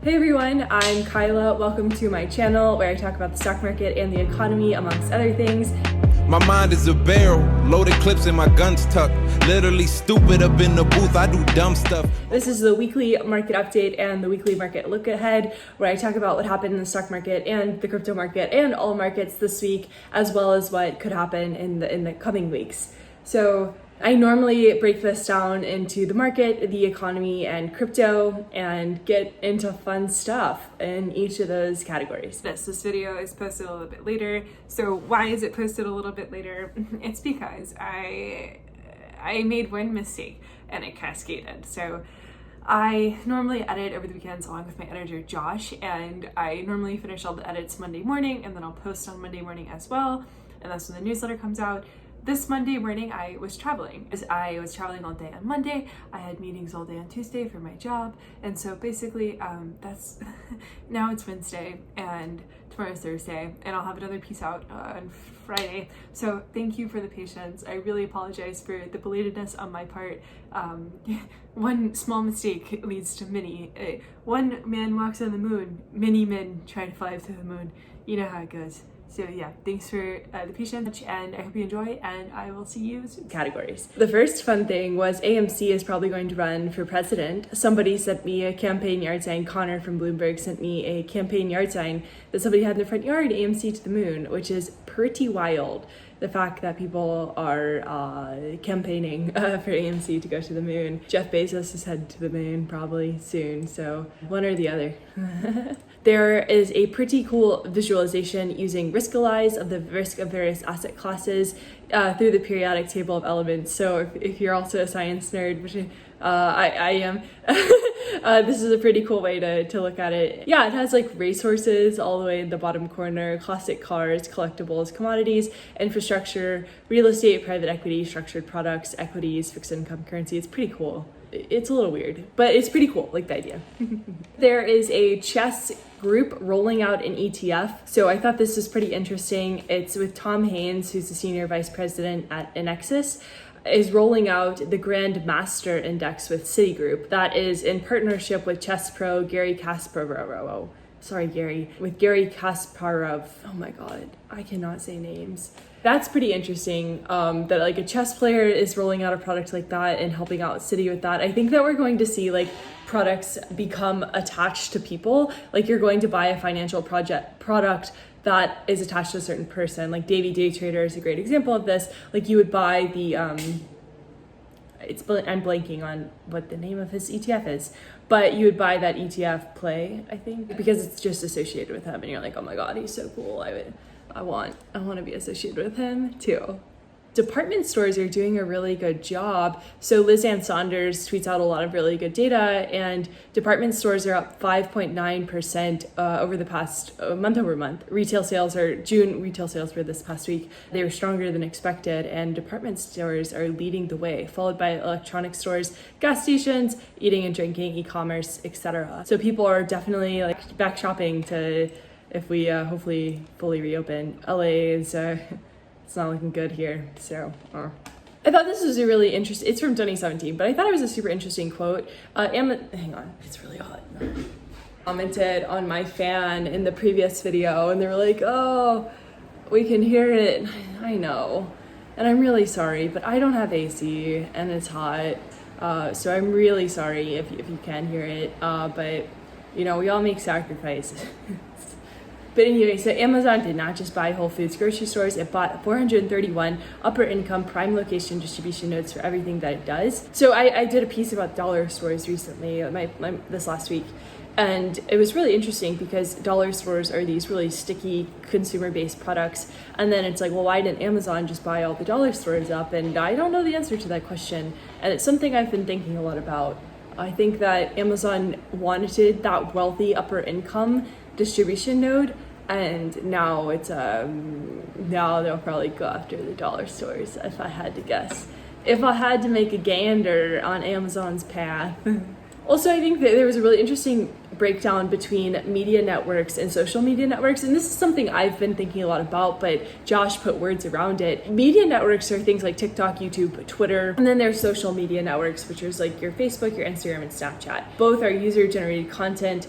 Hey everyone, I'm Kyla. Welcome to my channel where I talk about the stock market and the economy, amongst other things. My mind is a barrel, loaded clips and my guns tucked. Literally stupid up in the booth, I do dumb stuff. This is the weekly market update and the weekly market look ahead, where I talk about what happened in the stock market and the crypto market and all markets this week, as well as what could happen in the coming weeks. So I normally break this down into the market, the economy, and crypto, and get into fun stuff in each of those categories. This video is posted a little bit later. So why is it posted a little bit later? It's because I made one mistake and it cascaded. So I normally edit over the weekends along with my editor Josh, and I normally finish all the edits Monday morning, and then I'll post on Monday morning as well, and that's when the newsletter comes out. This Monday morning, I was traveling. As I was traveling all day on Monday, I had meetings all day on Tuesday for my job, and so basically, that's now it's Wednesday and tomorrow's Thursday, and I'll have another piece out on Friday. So thank you for the patience. I really apologize for the belatedness on my part. One small mistake leads to many. One man walks on the moon, many men try to fly to the moon. You know how it goes. So yeah, thanks for the patience, and I hope you enjoy, and I will see you soon. Categories. The first fun thing was AMC is probably going to run for president. Somebody sent me a campaign yard sign. Connor from Bloomberg sent me a campaign yard sign that somebody had in their front yard, AMC to the moon, which is pretty wild. The fact that people are campaigning for AMC to go to the moon. Jeff Bezos is headed to the moon probably soon, so one or the other. There is a pretty cool visualization using Riskalyze of the risk of various asset classes through the periodic table of elements. So if you're also a science nerd, which I am, this is a pretty cool way to look at it. Yeah, it has like racehorses all the way in the bottom corner, classic cars, collectibles, commodities, infrastructure, real estate, private equity, structured products, equities, fixed income, currency. It's pretty cool. It's a little weird, but it's pretty cool, like the idea. There is a chess group rolling out an ETF. So I thought this was pretty interesting. It's with Tom Haynes, who's the senior vice president at Inexus, is rolling out the Grand Master Index with Citigroup. That is in partnership with chess pro Gary Kasparov. With Gary Kasparov. Oh my God, I cannot say names. That's pretty interesting, that like a chess player is rolling out a product like that and helping out Citi with that. I think that we're going to see like products become attached to people. Like you're going to buy a financial product that is attached to a certain person. Like Davey Day Trader is a great example of this. Like you would buy the, I'm blanking on what the name of his ETF is, but you would buy that ETF play, I think, because it's just associated with him, and you're like, oh my God, he's so cool. I want to be associated with him too. Department stores are doing a really good job. So Liz Ann Saunders tweets out a lot of really good data, and department stores are up 5.9% over the past month over month. June retail sales for this past week, they were stronger than expected, and department stores are leading the way, followed by electronic stores, gas stations, eating and drinking, e-commerce, etc. So people are definitely like back shopping if we hopefully fully reopen. LA is it's not looking good here, so I thought this was a really interesting, it's from 2017, but I thought it was a super interesting quote. Hang on, it's really hot. Commented on my fan in the previous video, and they were like, oh, we can hear it. I know, and I'm really sorry, but I don't have AC and it's hot, so I'm really sorry if you can hear it, but you know, we all make sacrifices. But anyway, so Amazon did not just buy Whole Foods grocery stores. It bought 431 upper income prime location distribution nodes for everything that it does. So I did a piece about dollar stores recently, this last week. And it was really interesting because dollar stores are these really sticky consumer-based products. And then it's like, well, why didn't Amazon just buy all the dollar stores up? And I don't know the answer to that question. And it's something I've been thinking a lot about. I think that Amazon wanted that wealthy upper income distribution node, and now it's now they'll probably go after the dollar stores, if I had to guess. If I had to make a gander on Amazon's path. Also, I think that there was a really interesting breakdown between media networks and social media networks, and this is something I've been thinking a lot about, but Josh put words around it. Media networks are things like TikTok, YouTube, Twitter, and then there's social media networks, which is like your Facebook, your Instagram, and Snapchat. Both are user-generated content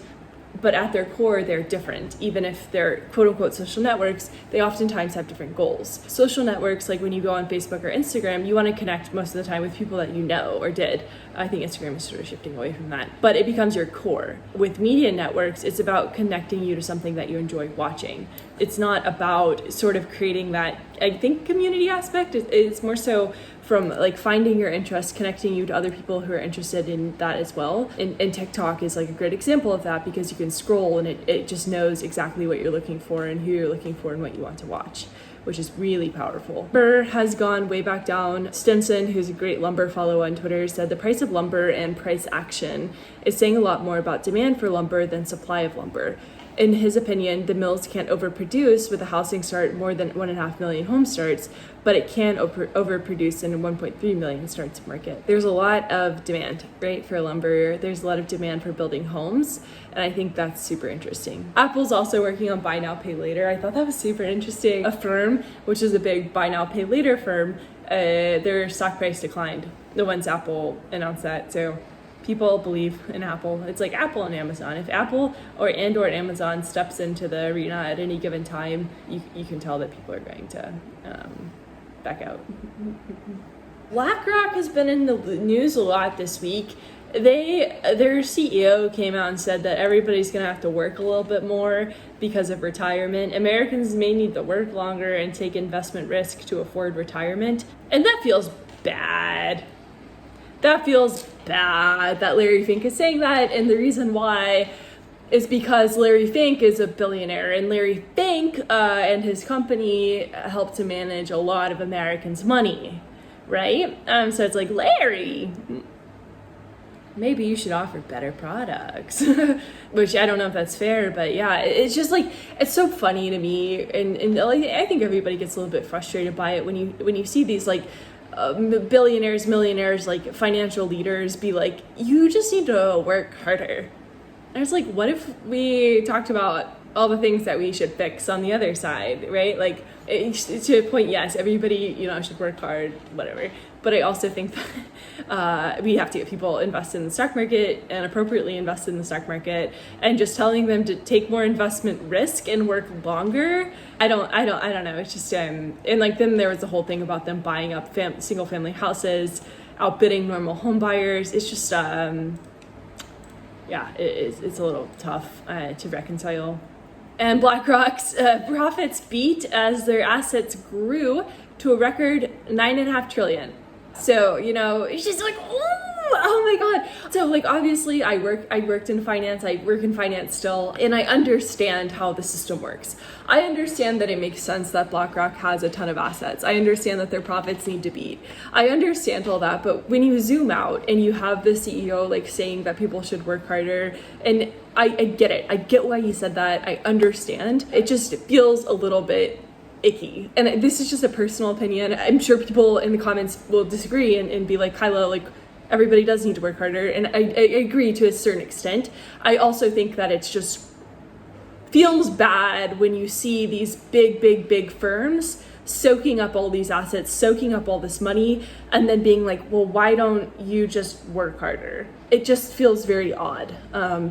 but at their core, they're different. Even if they're quote unquote social networks, they oftentimes have different goals. Social networks, like when you go on Facebook or Instagram, you want to connect most of the time with people that you know or did. I think Instagram is sort of shifting away from that, but it becomes your core. With media networks, it's about connecting you to something that you enjoy watching. It's not about sort of creating that, I think, community aspect. It's more so from like finding your interest, connecting you to other people who are interested in that as well. And TikTok is like a great example of that, because you can scroll and it just knows exactly what you're looking for and who you're looking for and what you want to watch, which is really powerful. Lumber has gone way back down. Stinson, who's a great lumber follow on Twitter, said the price of lumber and price action is saying a lot more about demand for lumber than supply of lumber. In his opinion, the mills can't overproduce with a housing start more than 1.5 million home starts, but it can overproduce in a 1.3 million starts market. There's a lot of demand, right, for lumber. There's a lot of demand for building homes, and I think that's super interesting. Apple's also working on buy now, pay later. I thought that was super interesting. Affirm, which is a big buy now, pay later firm, their stock price declined once Apple announced that. So people believe in Apple. It's like Apple and Amazon. If Apple or Amazon steps into the arena at any given time, you can tell that people are going to back out. BlackRock has been in the news a lot this week. Their CEO came out and said that everybody's going to have to work a little bit more because of retirement. Americans may need to work longer and take investment risk to afford retirement. And that feels bad. That feels bad that Larry Fink is saying that, and the reason why is because Larry Fink is a billionaire, and Larry Fink and his company help to manage a lot of Americans' money, right? So it's like, Larry, maybe you should offer better products, which I don't know if that's fair, but yeah, it's just like, it's so funny to me, and I think everybody gets a little bit frustrated by it when you see these like billionaires, millionaires, like financial leaders be like, you just need to work harder. And it's like, what if we talked about all the things that we should fix on the other side, right? Like, to a point, yes, everybody, should work hard, whatever. But I also think that we have to get people invest in the stock market and appropriately invest in the stock market, and just telling them to take more investment risk and work longer. I don't know. It's just, and like, then there was the whole thing about them buying up single family houses, outbidding normal home buyers. It's just, it's a little tough to reconcile. And BlackRock's profits beat as their assets grew to a record $9.5 trillion. So, it's just like, oh my God. So like, obviously I worked in finance, I work in finance still, and I understand how the system works. I understand that it makes sense that BlackRock has a ton of assets. I understand that their profits need to beat. I understand all that, but when you zoom out and you have the CEO like saying that people should work harder, and I get it. I get why he said that. I understand. It just feels a little bit icky. And this is just a personal opinion. I'm sure people in the comments will disagree and be like, Kyla, like, everybody does need to work harder. And I agree to a certain extent. I also think that it's just feels bad when you see these big firms soaking up all these assets, soaking up all this money, and then being like, well, why don't you just work harder? It just feels very odd.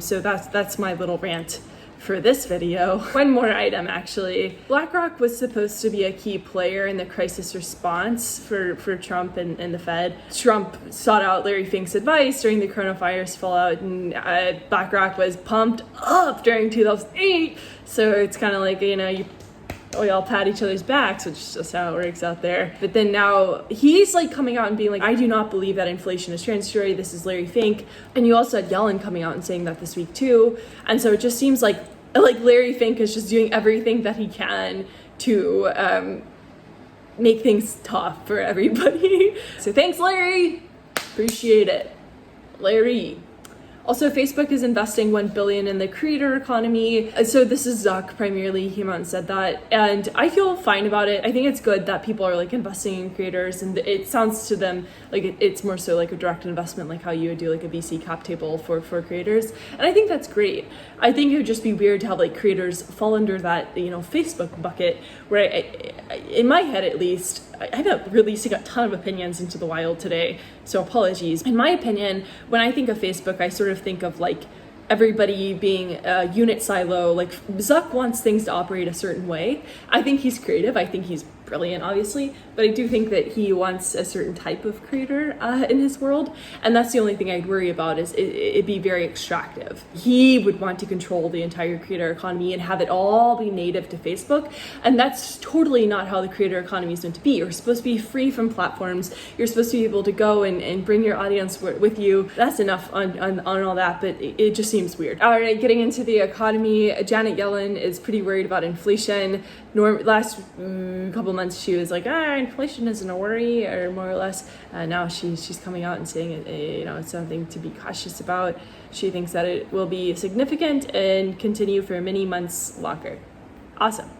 So that's my little rant for this video. One more item, actually. BlackRock was supposed to be a key player in the crisis response for Trump and the Fed. Trump sought out Larry Fink's advice during the coronavirus fallout, and BlackRock was pumped up during 2008. So it's kind of like, we all pat each other's backs, which is just how it works out there. But then now he's like coming out and being like, I do not believe that inflation is transitory. This is Larry Fink. And you also had Yellen coming out and saying that this week too. And so it just seems like Larry Fink is just doing everything that he can to make things tough for everybody. So thanks, Larry. Appreciate it. Larry. Also, Facebook is investing $1 billion in the creator economy. So this is Zuck primarily. He came out and said that, and I feel fine about it. I think it's good that people are like investing in creators, and it sounds to them like it's more so like a direct investment, like how you would do like a VC cap table for creators. And I think that's great. I think it would just be weird to have like creators fall under that Facebook bucket, where in my head at least, I'm not releasing a ton of opinions into the wild today, so apologies. In my opinion, when I think of Facebook, I sort of think of like everybody being a unit silo. Like Zuck wants things to operate a certain way. I think he's creative. I think he's brilliant, obviously, but I do think that he wants a certain type of creator in his world, and that's the only thing I'd worry about is it'd be very extractive. He would want to control the entire creator economy and have it all be native to Facebook, and that's totally not how the creator economy is meant to be. You're supposed to be free from platforms. You're supposed to be able to go and bring your audience with you. That's enough on all that, but it just seems weird. All right, getting into the economy, Janet Yellen is pretty worried about inflation. Last couple months she was like, inflation isn't a worry, or more or less. Now she's coming out and saying it's something to be cautious about. She thinks that it will be significant and continue for many months longer. Awesome.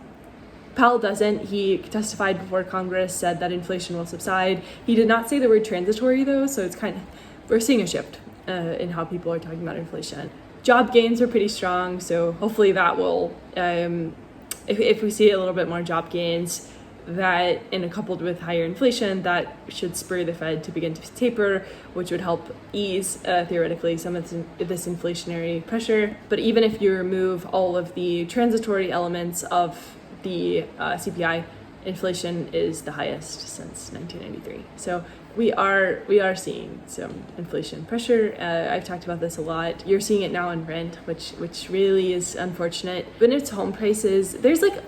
Powell doesn't. He testified before Congress, said that inflation will subside. He did not say the word transitory though, so it's we're seeing a shift in how people are talking about inflation. Job gains are pretty strong, so hopefully that will if we see a little bit more job gains, that and coupled with higher inflation, that should spur the Fed to begin to taper, which would help ease theoretically some of this inflationary pressure. But even if you remove all of the transitory elements of the CPI, inflation is the highest since 1993. So we are seeing some inflation pressure. I've talked about this a lot. You're seeing it now in rent, which really is unfortunate. When it's home prices, there's like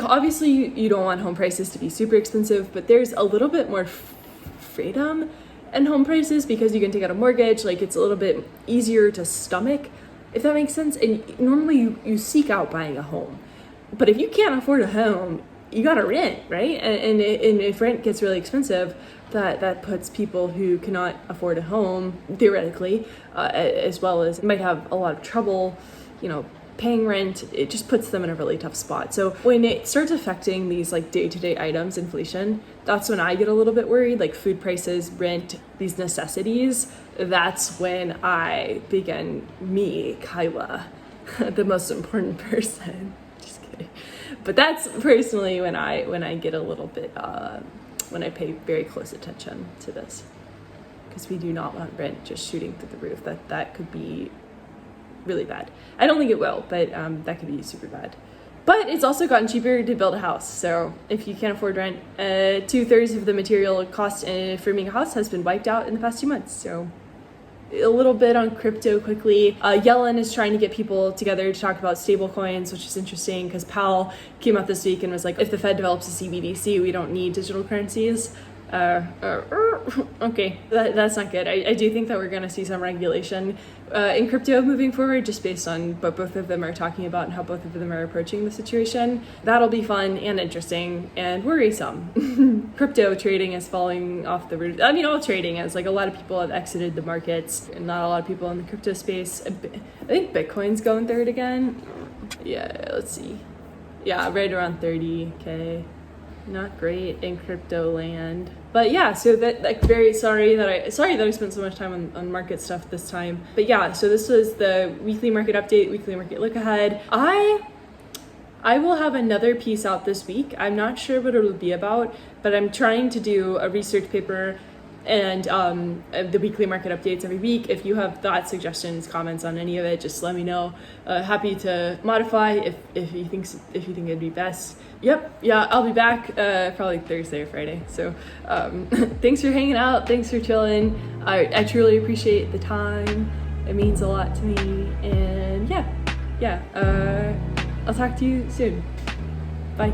obviously you don't want home prices to be super expensive, but there's a little bit more freedom in home prices because you can take out a mortgage. Like it's a little bit easier to stomach, if that makes sense. And normally you seek out buying a home, but if you can't afford a home, you gotta rent, right? And if rent gets really expensive, that puts people who cannot afford a home, theoretically, as well as might have a lot of trouble, paying rent. It just puts them in a really tough spot. So when it starts affecting these like day-to-day items, inflation, that's when I get a little bit worried, like food prices, rent, these necessities. That's when I begin, Kyla, the most important person. Just kidding. But that's personally when I get a little bit, when I pay very close attention to this, because we do not want rent just shooting through the roof. That could be really bad. I don't think it will, but that could be super bad. But it's also gotten cheaper to build a house. So if you can't afford rent, 2/3 of the material cost for making a house has been wiped out in the past 2 months. So a little bit on crypto quickly. Yellen is trying to get people together to talk about stable coins, which is interesting because Powell came out this week and was like, if the Fed develops a CBDC, we don't need digital currencies. Okay, that's not good. I do think that we're going to see some regulation in crypto moving forward, just based on what both of them are talking about and how both of them are approaching the situation. That'll be fun and interesting and worrisome. Crypto trading is falling off the roof. I mean, all trading is. Like, a lot of people have exited the markets, and not a lot of people in the crypto space. I think Bitcoin's going third again. Yeah, let's see. Yeah, right around 30K. Not great in crypto land. But yeah, so that, like, very sorry that I spent so much time on market stuff this time. But yeah, so this was the weekly market update, weekly market look ahead. I will have another piece out this week. I'm not sure what it'll be about, but I'm trying to do a research paper and the weekly market updates every week. If you have thoughts, suggestions, comments on any of it, just let me know. Happy to modify if you think it'd be best. Yep, yeah, I'll be back probably Thursday or Friday. So thanks for hanging out. Thanks for chilling. I truly appreciate the time. It means a lot to me. And yeah, I'll talk to you soon. Bye.